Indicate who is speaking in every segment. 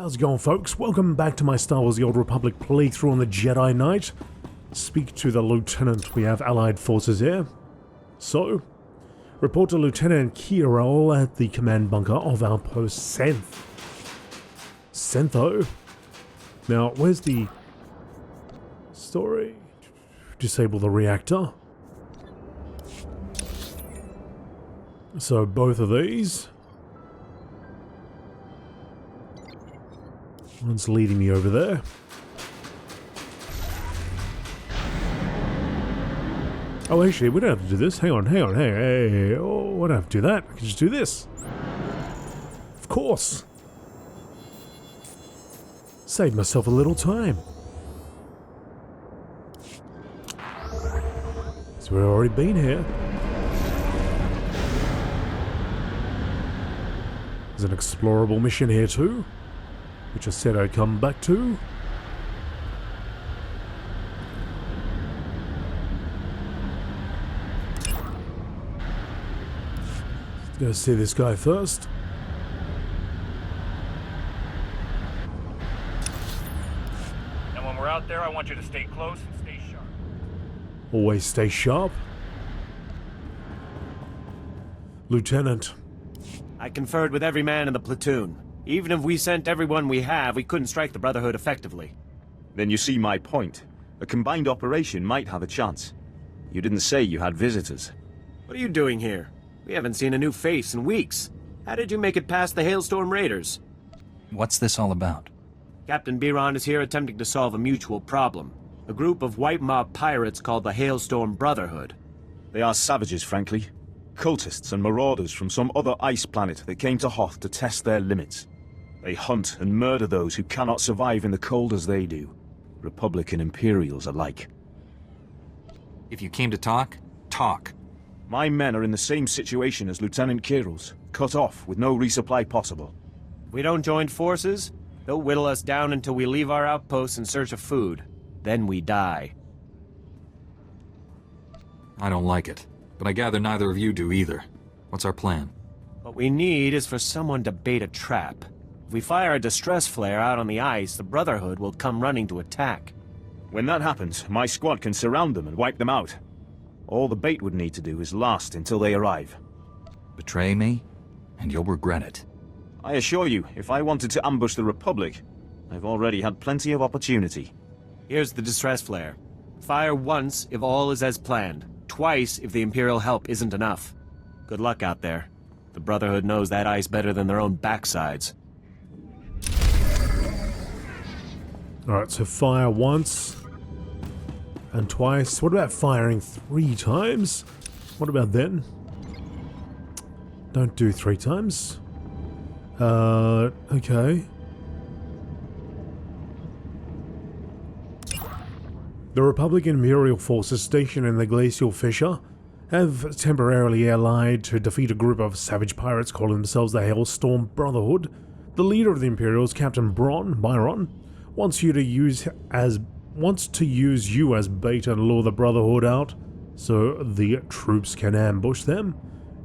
Speaker 1: How's it going, folks? Welcome back to my Star Wars The Old Republic playthrough on the Jedi Knight. Speak to the Lieutenant. We have Allied forces here. So, report to Lieutenant Kiro at the command bunker of Outpost Senth. Sentho? Now, where's the story? Disable the reactor. So, both of these. One's leading me over there. Oh, actually, we don't have to do this. Hang on, hey. Oh, we don't have to do that. I can just do this. Of course. Save myself a little time. So we've already been here. There's an explorable mission here too, which I said I'd come back to. Gonna see this guy first.
Speaker 2: And when we're out there, I want you to stay close and stay sharp.
Speaker 1: Always stay sharp. Lieutenant.
Speaker 3: I conferred with every man in the platoon. Even if we sent everyone we have, we couldn't strike the Brotherhood effectively.
Speaker 4: Then you see my point. A combined operation might have a chance. You didn't say you had visitors.
Speaker 3: What are you doing here? We haven't seen a new face in weeks. How did you make it past the Hailstorm Raiders?
Speaker 5: What's this all about?
Speaker 3: Captain Biron is here attempting to solve a mutual problem. A group of white mob pirates called the Hailstorm Brotherhood.
Speaker 4: They are savages, frankly. Cultists and marauders from some other ice planet that came to Hoth to test their limits. They hunt and murder those who cannot survive in the cold as they do. Republic and Imperials alike.
Speaker 5: If you came to talk, talk.
Speaker 4: My men are in the same situation as Lieutenant Kiro's, cut off with no resupply possible.
Speaker 3: If we don't join forces, they'll whittle us down until we leave our outposts in search of food. Then we die.
Speaker 5: I don't like it, but I gather neither of you do either. What's our plan?
Speaker 3: What we need is for someone to bait a trap. If we fire a distress flare out on the ice, the Brotherhood will come running to attack.
Speaker 4: When that happens, my squad can surround them and wipe them out. All the bait would need to do is last until they arrive.
Speaker 5: Betray me, and you'll regret it.
Speaker 4: I assure you, if I wanted to ambush the Republic, I've already had plenty of opportunity.
Speaker 3: Here's the distress flare. Fire once if all is as planned. Twice if the Imperial help isn't enough. Good luck out there. The Brotherhood knows that ice better than their own backsides.
Speaker 1: Alright, so fire once. And twice. What about firing 3 times? What about then? Don't do 3 times. Okay. The Republican Imperial forces stationed in the glacial fissure have temporarily allied to defeat a group of savage pirates calling themselves the Hailstorm Brotherhood. The leader of the Imperials, Captain Byron, wants to use you as bait and lure the Brotherhood out so the troops can ambush them.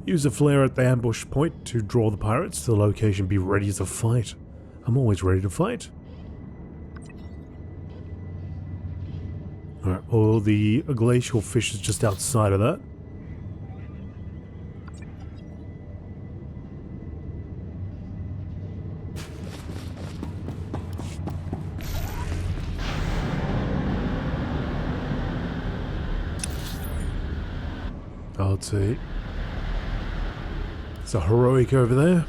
Speaker 1: Use a flare at the ambush point to draw the pirates to the location. Be ready to fight. I'm always ready to fight. Alright, well, the glacial fish is just outside of that. I'll see. It's a heroic over there.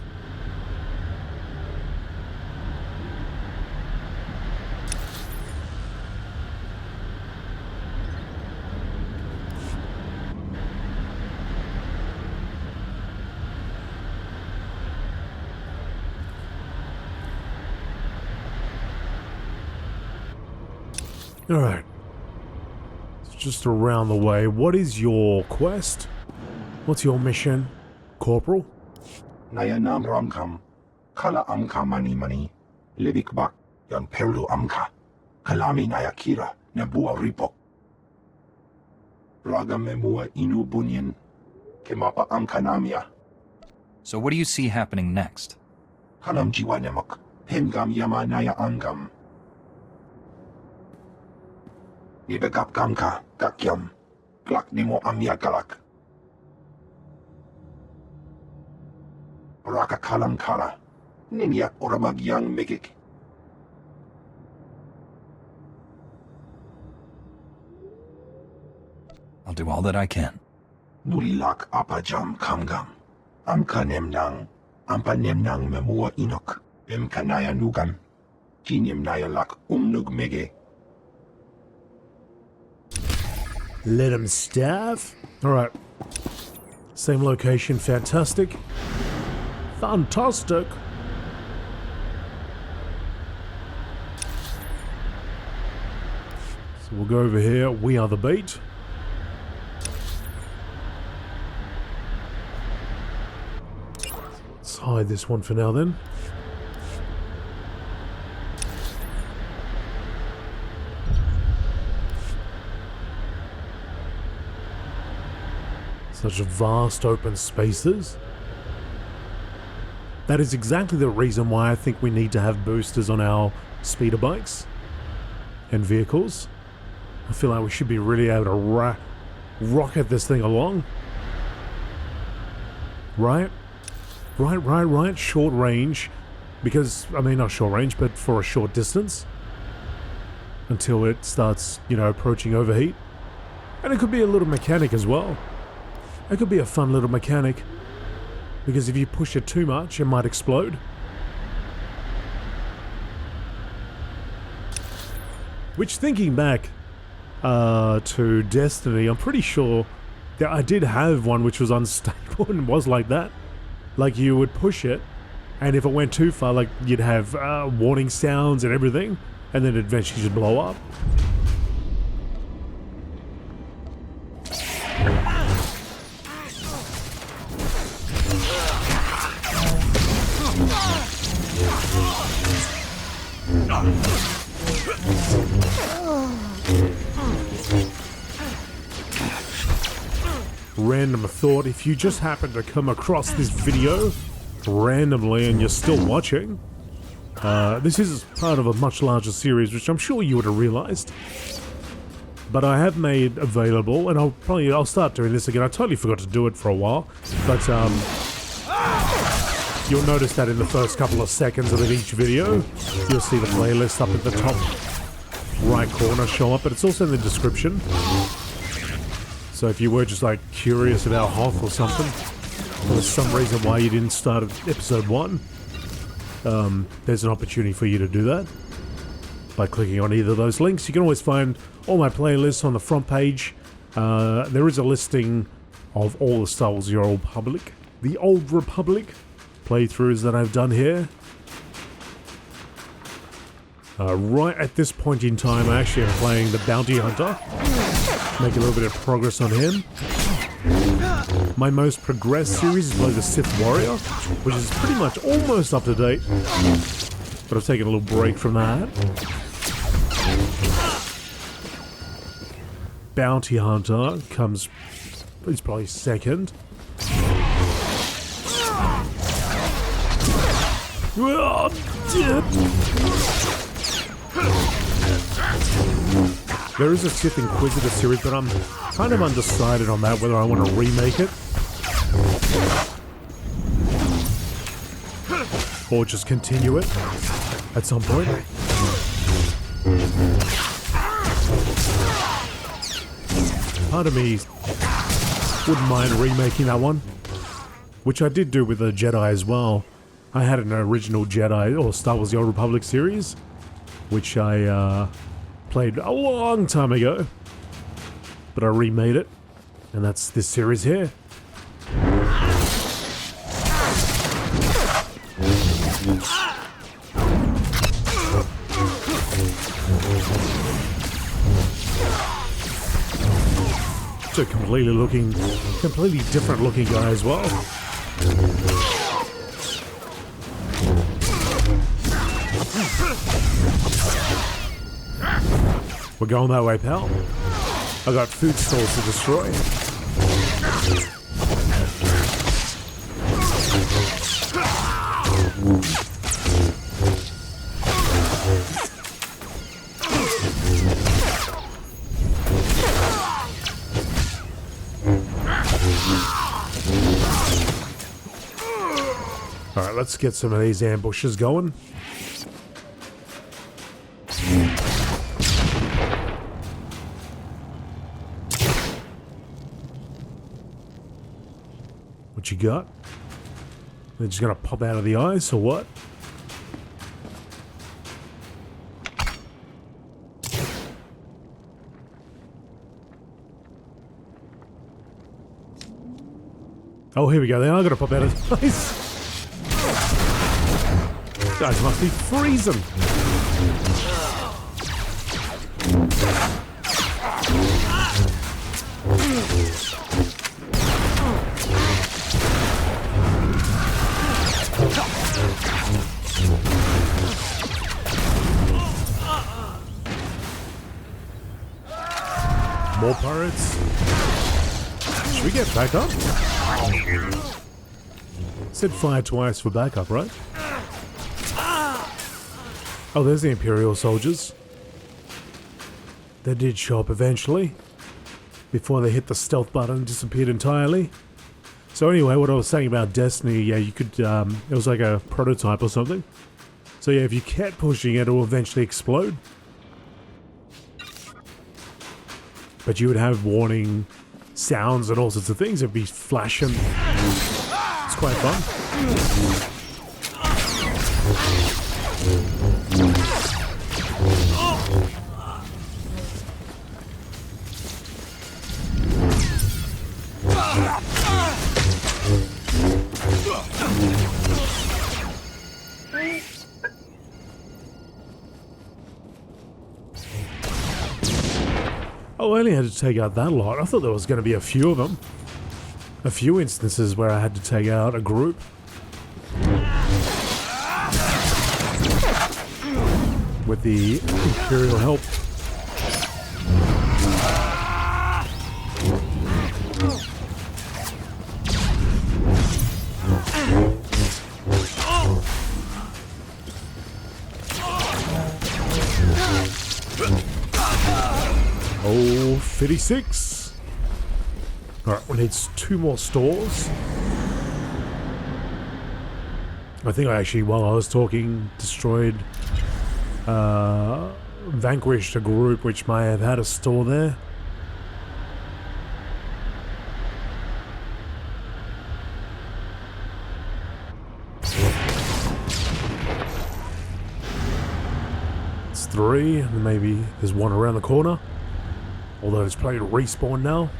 Speaker 1: Alright. It's just around the way. What is your quest? What's your mission, Corporal?
Speaker 6: Nayanam Ramkam, Kala Amka Mani, Libik Bak, Yon Perlu Amka, Kalami Nayakira, Nebua Ripok. Raga Memua Inu Bunyan,
Speaker 7: So what do you see happening next?
Speaker 6: Kalam jiwa nyamak, Hemgam Yamanaya Angam. Nibegap Gamka, Gakyam, Glak Nemo Amya Galak. Raka Kalam Kala, Ninyak Oramag Yang Megik.
Speaker 7: I'll do all that I can.
Speaker 6: Nulilak Apajam Kamgam. Amka Nemnang, Ampa Nemnang Memua Inok, Emkanaya Nugan, Kinim Nayalak Umnug Mege.
Speaker 1: Let him starve. Alright. Same location, fantastic. Fantastic. So we'll go over here. We are the bait. Let's hide this one for now then. Such vast open spaces. That is exactly the reason why I think we need to have boosters on our speeder bikes and vehicles. I feel like we should be really able to rocket this thing along. Right? Right. Short range. Because, I mean, not short range, but for a short distance. Until it starts, you know, approaching overheat. And it could be a little mechanic as well. It could be a fun little mechanic, because if you push it too much, it might explode. Which, thinking back to Destiny, I'm pretty sure that I did have one which was unstable and was like that. Like, you would push it, and if it went too far, like, you'd have warning sounds and everything, and then eventually just blow up. Random thought, if you just happen to come across this video randomly and you're still watching, this is part of a much larger series, which I'm sure you would have realized. But I have made available, and I'll start doing this again. I totally forgot to do it for a while, but you'll notice that in the first couple of seconds of each video, you'll see the playlist up at the top right corner show up, but it's also in the description. So if you were just like curious about Hoth or something, or there's some reason why you didn't start at episode 1, there's an opportunity for you to do that by clicking on either of those links. You can always find all my playlists on the front page. There is a listing of all the Star Wars The Old Republic playthroughs that I've done here. Right at this point in time, I actually am playing the Bounty Hunter. Make a little bit of progress on him. My most progressed series is probably the Sith Warrior, which is pretty much almost up to date. But I've taken a little break from that. Bounty Hunter is probably second. There is a Sith Inquisitor series, but I'm kind of undecided on that, whether I want to remake it or just continue it at some point. Part of me wouldn't mind remaking that one, which I did do with the Jedi as well. I had an original Jedi or Star Wars The Old Republic series, which I played a long time ago, but I remade it, and that's this series here. It's a completely different looking guy as well. We're going that way, pal. I got food stores to destroy. Alright, let's get some of these ambushes going. What you got? They're just gonna pop out of the ice or what? Oh, here we go. They are gonna pop out of the ice. Guys must be freezing. More pirates. Should we get back up? Said fire twice for backup, right? Oh, there's the Imperial soldiers. They did show up eventually. Before they hit the stealth button and disappeared entirely. So anyway, what I was saying about Destiny, yeah, you could, it was like a prototype or something. So yeah, if you kept pushing it, it will eventually explode. But you would have warning sounds and all sorts of things. It'd be flashing. It's quite fun. Oh, I only had to take out that lot. I thought there was going to be a few of them. A few instances where I had to take out a group. With the Imperial help. Oh, 56. Alright, we need 2 more stores. I think I actually, while I was talking, vanquished a group which may have had a store there. It's 3, and maybe there's 1 around the corner. Although it's probably respawn now.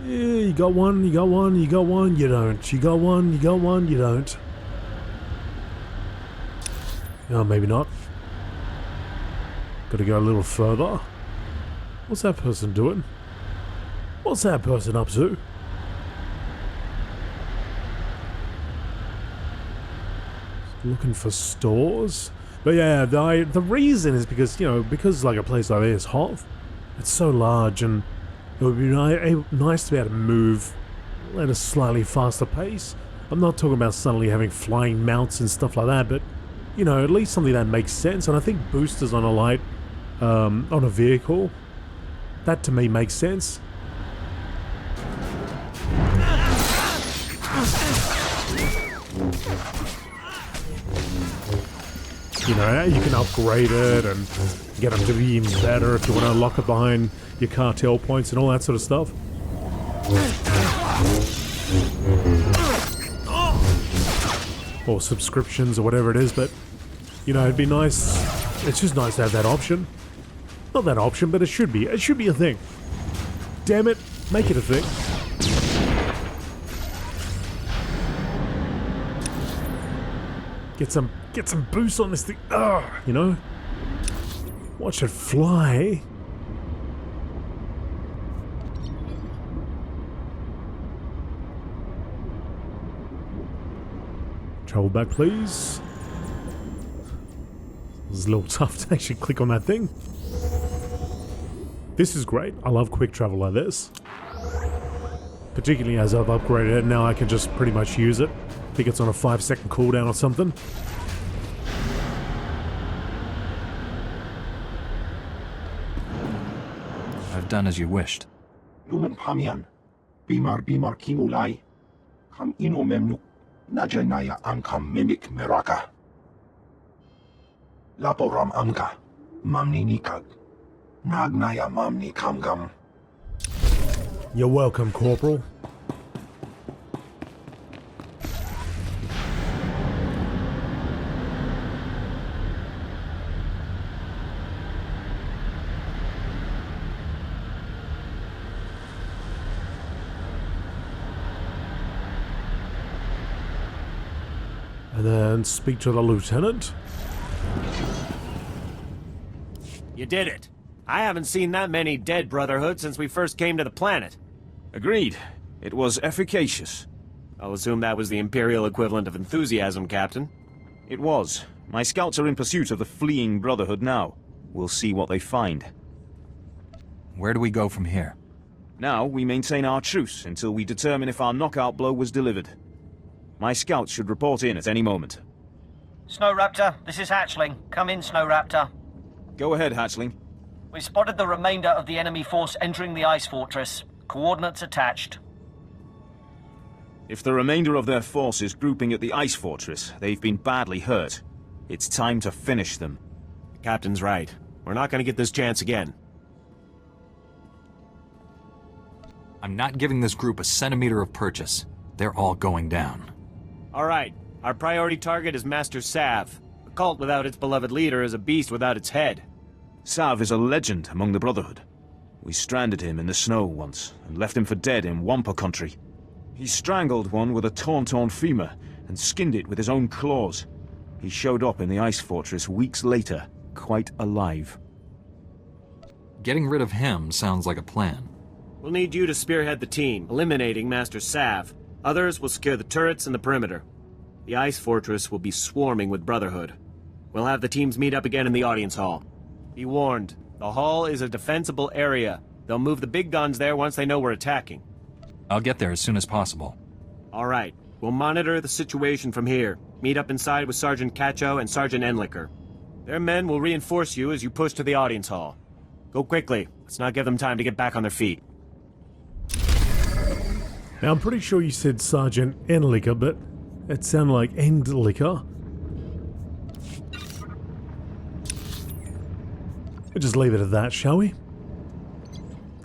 Speaker 1: Yeah, you got one, you got one, you got one, you don't. You got one, you got one, you don't. Oh, maybe not. Gotta go a little further. What's that person doing? What's that person up to? Looking for stores? But yeah, the reason is because, you know, because like a place like this is hot, it's so large, and it would be nice to be able to move at a slightly faster pace. I'm not talking about suddenly having flying mounts and stuff like that, but, you know, at least something that makes sense. And I think boosters on a light, on a vehicle, that to me makes sense. You know, you can upgrade it and get them to be even better if you want to lock it behind your cartel points and all that sort of stuff. Or subscriptions or whatever it is, but, you know, it'd be nice. It's just nice to have that option. Not that option, but it should be. It should be a thing. Damn it, make it a thing. Get some boost on this thing. Ugh, you know? Watch it fly. Travel back, please. It's a little tough to actually click on that thing. This is great. I love quick travel like this. Particularly as I've upgraded it, now I can just pretty much use it think it's on a 5-second cooldown or something.
Speaker 7: I've done as you wished.
Speaker 6: Lumen Pamian. Bimar Kimulai. Kam ino memnu. Najanaya Ankam Mimic Meraka. Laporam Amka. Mamni Nikag. Nagnaya Mamni Kamgam.
Speaker 1: You're welcome, Corporal. And then speak to the lieutenant.
Speaker 3: You did it. I haven't seen that many dead Brotherhood since we first came to the planet.
Speaker 4: Agreed. It was efficacious.
Speaker 3: I'll assume that was the Imperial equivalent of enthusiasm, Captain.
Speaker 4: It was. My scouts are in pursuit of the fleeing Brotherhood now. We'll see what they find.
Speaker 7: Where do we go from here?
Speaker 4: Now, we maintain our truce until we determine if our knockout blow was delivered. My scouts should report in at any moment.
Speaker 8: Snow Raptor, this is Hatchling. Come in, Snow Raptor.
Speaker 4: Go ahead, Hatchling.
Speaker 8: We spotted the remainder of the enemy force entering the ice fortress. Coordinates attached.
Speaker 4: If the remainder of their force is grouping at the ice fortress, they've been badly hurt. It's time to finish them.
Speaker 3: The Captain's right. We're not going to get this chance again.
Speaker 5: I'm not giving this group a centimeter of purchase. They're all going down.
Speaker 3: All right. Our priority target is Master Sav. A cult without its beloved leader is a beast without its head.
Speaker 4: Sav is a legend among the Brotherhood. We stranded him in the snow once, and left him for dead in Wampa country. He strangled one with a torn femur, and skinned it with his own claws. He showed up in the ice fortress weeks later, quite alive.
Speaker 5: Getting rid of him sounds like a plan.
Speaker 3: We'll need you to spearhead the team, eliminating Master Sav. Others will secure the turrets and the perimeter. The ice fortress will be swarming with Brotherhood. We'll have the teams meet up again in the audience hall. Be warned, the hall is a defensible area. They'll move the big guns there once they know we're attacking.
Speaker 7: I'll get there as soon as possible.
Speaker 3: All right, we'll monitor the situation from here. Meet up inside with Sergeant Cacho and Sergeant Enlicker. Their men will reinforce you as you push to the audience hall. Go quickly. Let's not give them time to get back on their feet.
Speaker 1: Now, I'm pretty sure you said Sergeant Enlicker, but it sounded like Endlicker. We'll just leave it at that, shall we?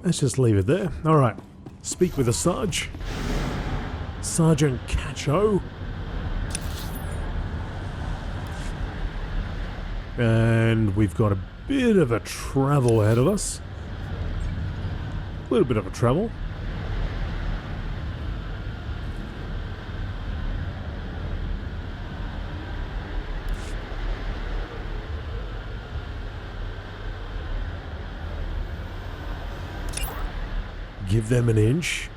Speaker 1: Let's just leave it there. Alright. Speak with the Sarge. Sergeant Cacho. And we've got a bit of a travel ahead of us. A little bit of a travel. Give them an inch.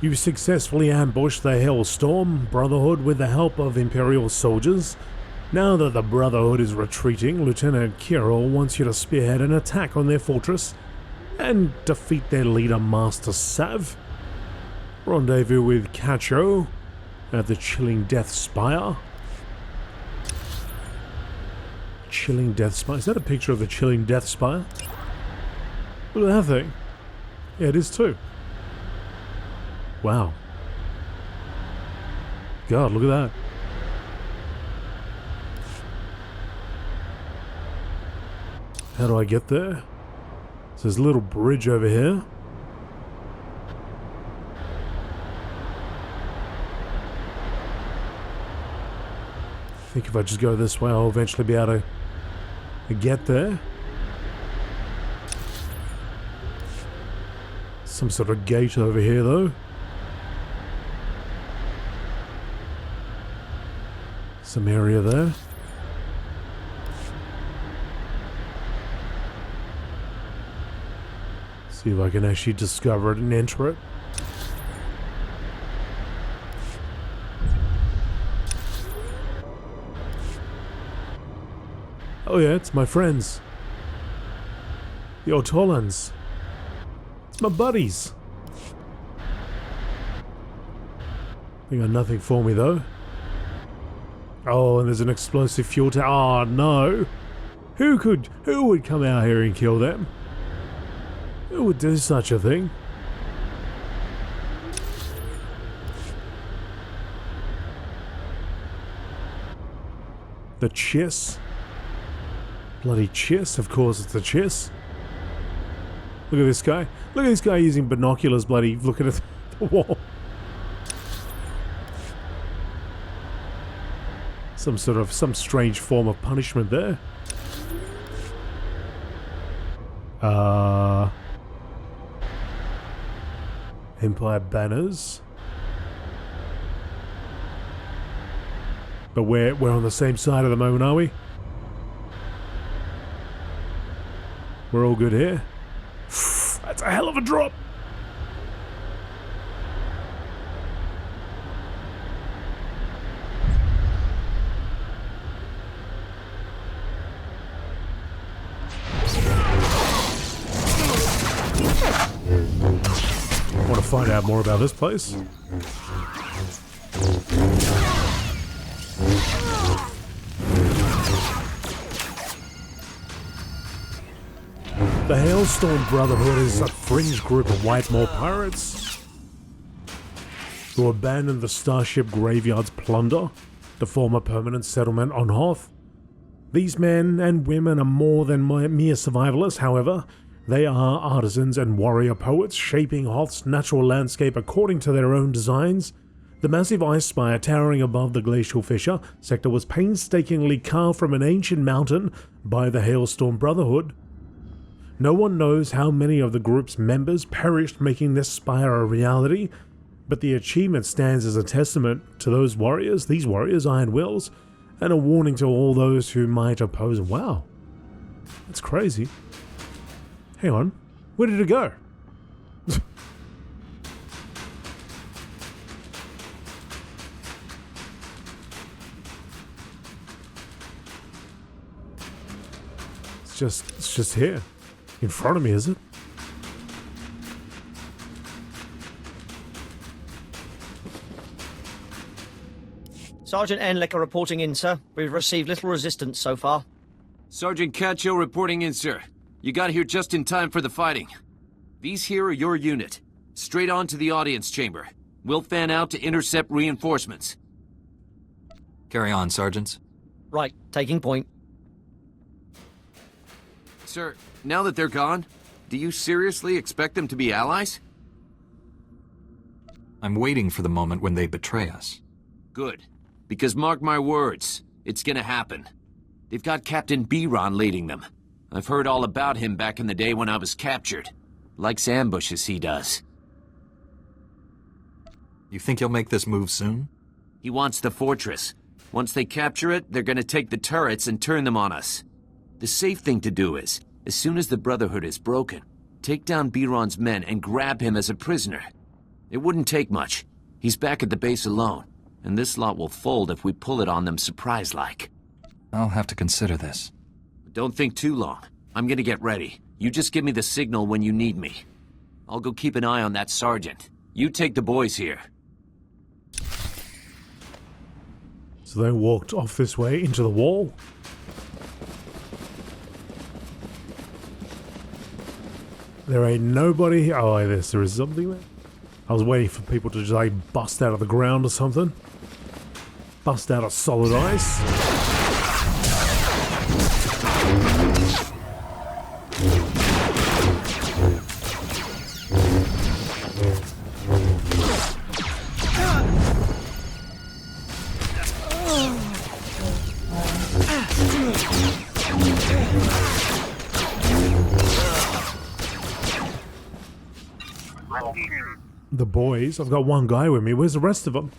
Speaker 1: You successfully ambushed the Hellstorm Brotherhood with the help of Imperial soldiers. Now that the Brotherhood is retreating, Lieutenant Kirill wants you to spearhead an attack on their fortress and defeat their leader, Master Sav. Rendezvous with Cacho at the Chilling Death Spire. Chilling Death Spire? Is that a picture of the Chilling Death Spire? Look at that thing. Yeah, it is too. Wow. God, look at that. How do I get there? So there's a little bridge over here. I think if I just go this way, I'll eventually be able to get there. Some sort of gate over here, though. Some area there. See if I can actually discover it and enter it. Oh yeah, it's my friends. The Otolans. It's my buddies. They got nothing for me though. Oh, and there's an explosive fuel tank. Oh, no. Who would come out here and kill them? Who would do such a thing? The Chiss. Bloody Chiss, of course it's the Chiss. Look at this guy. Look at this guy using binoculars, bloody looking at the wall. Some strange form of punishment there. Empire banners. But we're on the same side at the moment, are we? We're all good here. That's a hell of a drop. Want to find out more about this place? The Hailstorm Brotherhood is a fringe group of Whitemore pirates who abandoned the Starship Graveyard's plunder to form a permanent settlement on Hoth. These men and women are more than mere survivalists, however. They are artisans and warrior poets, shaping Hoth's natural landscape according to their own designs. The massive ice spire towering above the glacial fissure sector was painstakingly carved from an ancient mountain by the Hailstorm Brotherhood. No one knows how many of the group's members perished making this spire a reality, but the achievement stands as a testament to these warriors' iron wills, and a warning to all those who might oppose. Wow, that's crazy. Hang on, where did it go? It's just here. In front of me, is it?
Speaker 8: Sergeant Enlicker reporting in, sir. We've received little resistance so far.
Speaker 9: Sergeant Cacho reporting in, sir. You got here just in time for the fighting. These here are your unit. Straight on to the audience chamber. We'll fan out to intercept reinforcements.
Speaker 5: Carry on, sergeants.
Speaker 8: Right, taking point.
Speaker 9: Sir, now that they're gone, do you seriously expect them to be allies?
Speaker 5: I'm waiting for the moment when they betray us.
Speaker 9: Good. Because mark my words, it's gonna happen. They've got Captain Biron leading them. I've heard all about him back in the day when I was captured. Likes ambushes, he does.
Speaker 5: You think he'll make this move soon?
Speaker 9: He wants the fortress. Once they capture it, they're gonna take the turrets and turn them on us. The safe thing to do is, as soon as the Brotherhood is broken, take down Biron's men and grab him as a prisoner. It wouldn't take much. He's back at the base alone, and this lot will fold if we pull it on them surprise-like.
Speaker 5: I'll have to consider this.
Speaker 9: Don't think too long. I'm gonna get ready. You just give me the signal when you need me. I'll go keep an eye on that sergeant. You take the boys here.
Speaker 1: So they walked off this way into the wall. There ain't nobody. Oh, there is something there. I was waiting for people to just like bust out of the ground or something. Bust out of solid ice. The boys. I've got one guy with me. Where's the rest of them?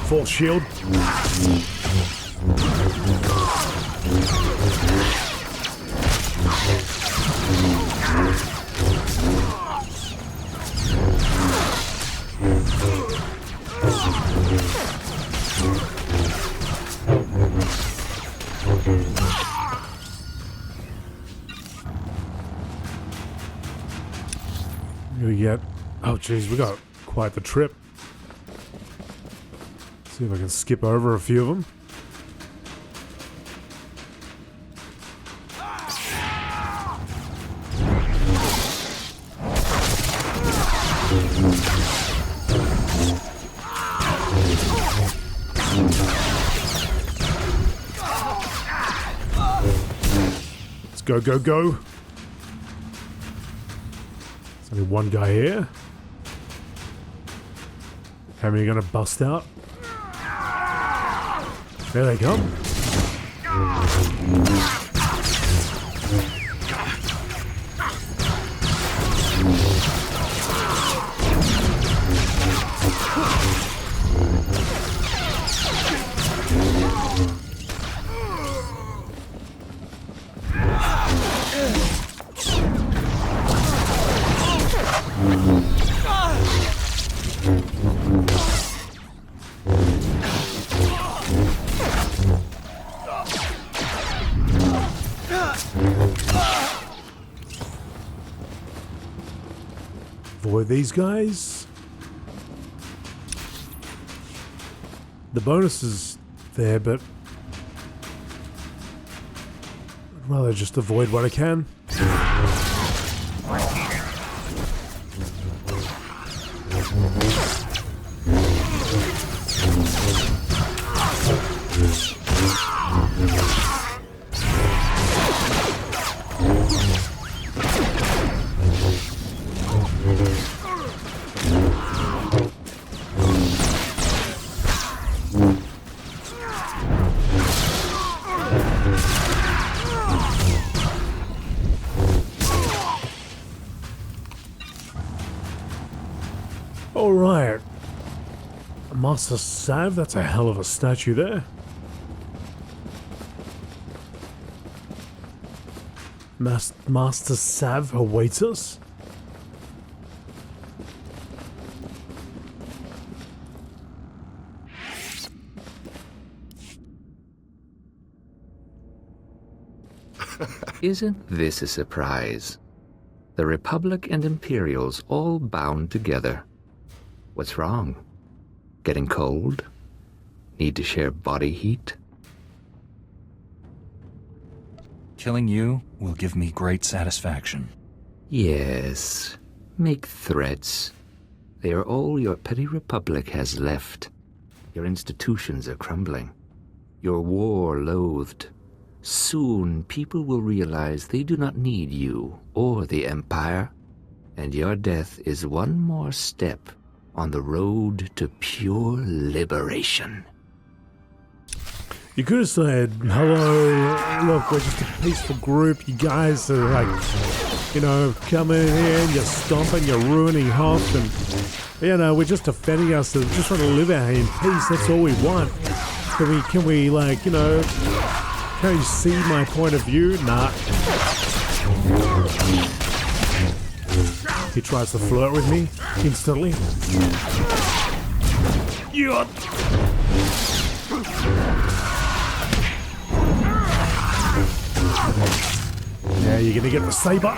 Speaker 1: Full shield. We get a Oh, jeez, we got quite the trip. See if I can skip over a few of them. Let's go, go, go. There's only one guy here. How many are gonna bust out? There they come. Avoid these guys. The bonus is there, but I'd rather just avoid what I can. Alright. Master Sav, that's a hell of a statue there. Master Sav awaits us.
Speaker 10: Isn't this a surprise? The Republic and Imperials all bound together. What's wrong? Getting cold? Need to share body heat?
Speaker 7: Killing you will give me great satisfaction.
Speaker 10: Yes. Make threats. They are all your petty Republic has left. Your institutions are crumbling. Your war loathed. Soon, people will realize they do not need you or the Empire, and your death is one more step on the road to pure liberation.
Speaker 1: You could have said, hello, look, we're just a peaceful group. You guys are like, you know, coming in here and you're stomping, you're ruining Hoth, and, you know, we're just defending ourselves, just trying to live out here in peace. That's all we want. Can we, like, you know, can you see my point of view? Nah. He tries to flirt with me instantly. Yeah. Yeah, you're gonna get the saber.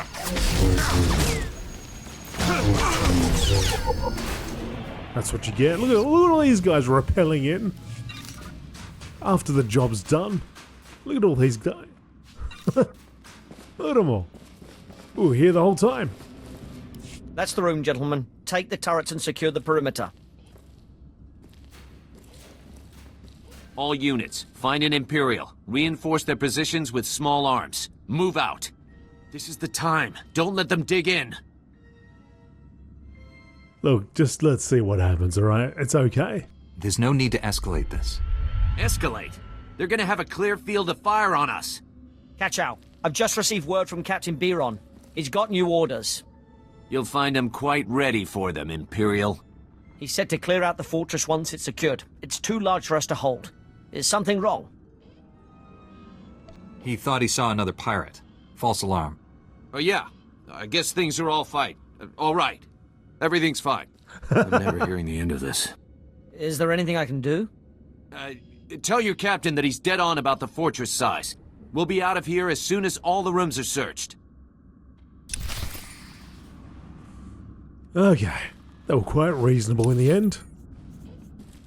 Speaker 1: That's what you get. Look at all these guys repelling in after the job's done. Look at all these guys. Look at them all. Ooh, here the whole time.
Speaker 8: That's the room, gentlemen. Take the turrets and secure the perimeter.
Speaker 9: All units, find an Imperial. Reinforce their positions with small arms. Move out. This is the time. Don't let them dig in.
Speaker 1: Look, just let's see what happens, alright? It's okay.
Speaker 7: There's no need to escalate this.
Speaker 9: Escalate? They're gonna have a clear field of fire on us.
Speaker 8: Catch out. I've just received word from Captain Biron. He's got new orders.
Speaker 9: You'll find them quite ready for them, Imperial.
Speaker 8: He said to clear out the fortress once it's secured. It's too large for us to hold. Is something wrong?
Speaker 7: He thought he saw another pirate. False alarm.
Speaker 9: Oh yeah, I guess things are all fine. All right. Everything's fine. I'm never hearing the end of this.
Speaker 8: Is there anything I can do?
Speaker 9: Tell your captain that he's dead on about the fortress size. We'll be out of here as soon as all the rooms are searched.
Speaker 1: Okay. They were quite reasonable in the end.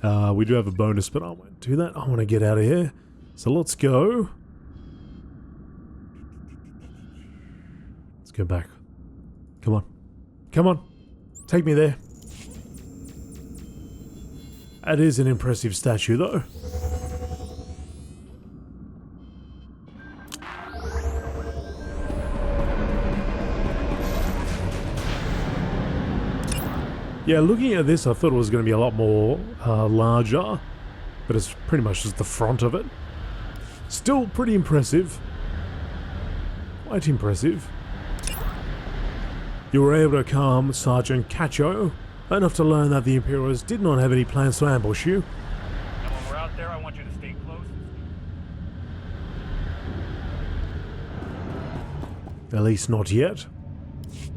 Speaker 1: We do have a bonus, but I won't do that. I want to get out of here. So let's go. Let's go back. Come on. Come on. Take me there. That is an impressive statue, though. Yeah, looking at this, I thought it was going to be a lot more larger, but it's pretty much just the front of it. Still pretty impressive. Quite impressive. You were able to calm Sergeant Cacho enough to learn that the Imperials did not have any plans to ambush you.
Speaker 2: And when we're out there, I want you to stay close.
Speaker 1: At least not yet.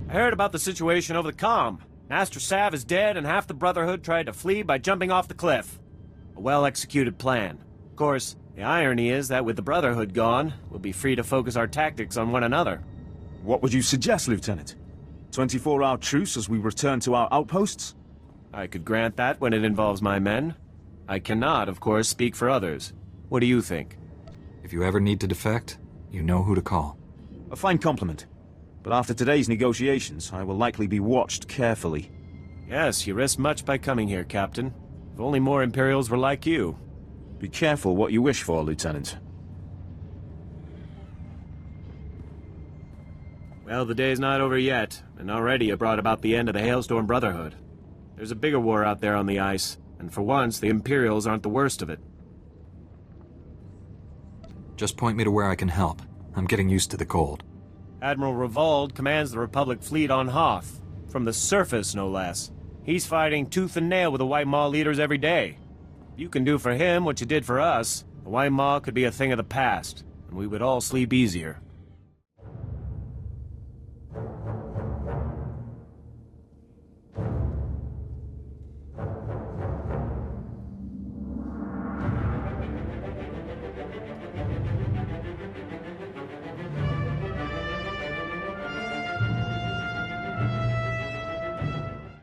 Speaker 3: I heard about the situation over the comm. Master Sav is dead and half the Brotherhood tried to flee by jumping off the cliff. A well-executed plan. Of course, the irony is that with the Brotherhood gone, we'll be free to focus our tactics on one another.
Speaker 4: What would you suggest, Lieutenant? 24-hour truce as we return to our outposts?
Speaker 3: I could grant that when it involves my men. I cannot, of course, speak for others. What do you think?
Speaker 5: If you ever need to defect, you know who to call.
Speaker 4: A fine compliment. But after today's negotiations, I will likely be watched carefully.
Speaker 3: Yes, you risked much by coming here, Captain. If only more Imperials were like you.
Speaker 4: Be careful what you wish for, Lieutenant.
Speaker 3: Well, the day's not over yet, and already it brought about the end of the Hailstorm Brotherhood. There's a bigger war out there on the ice, and for once, the Imperials aren't the worst of it.
Speaker 5: Just point me to where I can help. I'm getting used to the cold.
Speaker 3: Admiral Revold commands the Republic fleet on Hoth. From the surface, no less. He's fighting tooth and nail with the White Maw leaders every day. If you can do for him what you did for us, the White Maw could be a thing of the past, and we would all sleep easier.